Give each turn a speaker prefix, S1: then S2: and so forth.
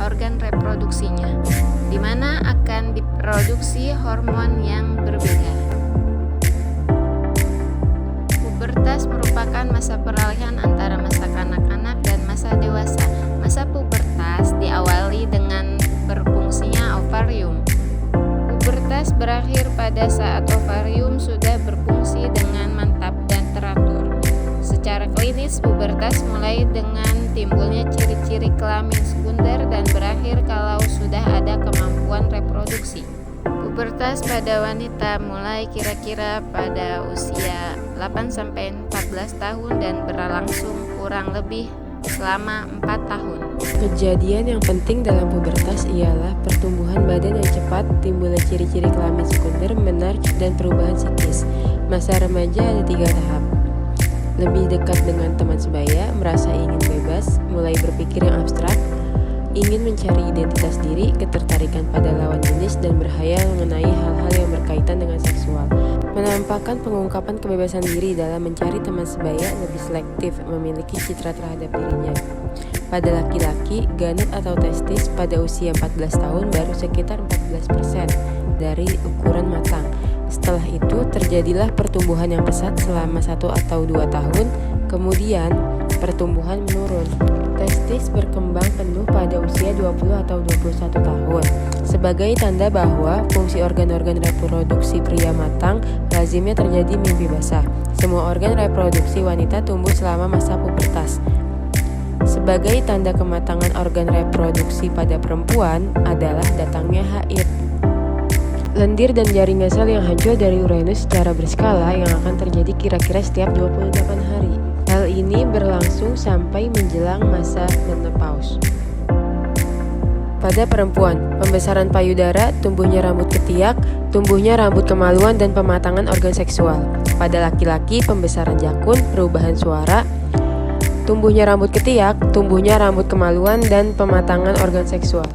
S1: organ reproduksinya, di mana akan diproduksi hormon yang berbeda. Pubertas merupakan masa peralihan antara masa kanak-kanak dan masa dewasa. Masa pubertas diawali dengan berfungsinya ovarium. Pubertas berakhir pada saat ovarium sudah berfungsi dengan mantap dan teratur. Secara klinis, pubertas mulai dengan timbulnya ciri-ciri kelamin sekunder dan berakhir kalau sudah ada kemampuan reproduksi. Pubertas pada wanita mulai kira-kira pada usia 8-14 tahun dan berlangsung kurang lebih selama 4 tahun.
S2: Kejadian yang penting dalam pubertas ialah pertumbuhan badan yang cepat, timbulnya ciri-ciri kelamin sekunder, menarch, dan perubahan psikis. Masa remaja ada 3 tahap. Lebih dekat dengan teman sebaya, merasa ingin bebas, mulai berpikir yang abstrak, ingin mencari identitas diri, ketertarikan pada lawan jenis, dan berhayal mengenai hal-hal yang berkaitan dengan seksual. Menampakkan pengungkapan kebebasan diri dalam mencari teman sebaya, lebih selektif memiliki citra terhadap dirinya. Pada laki-laki, ganet atau testis pada usia 14 tahun baru sekitar 14% dari ukuran matang. Setelah itu terjadilah pertumbuhan yang pesat selama 1 atau 2 tahun, kemudian pertumbuhan menurun. Testis berkembang penuh pada usia 20 atau 21 tahun. Sebagai tanda bahwa fungsi organ-organ reproduksi pria matang, lazimnya terjadi mimpi basah. Semua organ reproduksi wanita tumbuh selama masa pubertas. Sebagai tanda kematangan organ reproduksi pada perempuan adalah datangnya haid. Lendir dan jaringan sel yang hancur dari Uranus secara berskala yang akan terjadi kira-kira setiap 28 hari. Hal ini berlangsung sampai menjelang masa menopause. Pada perempuan, pembesaran payudara, tumbuhnya rambut ketiak, tumbuhnya rambut kemaluan, dan pematangan organ seksual. Pada laki-laki, pembesaran jakun, perubahan suara, tumbuhnya rambut ketiak, tumbuhnya rambut kemaluan, dan pematangan organ seksual.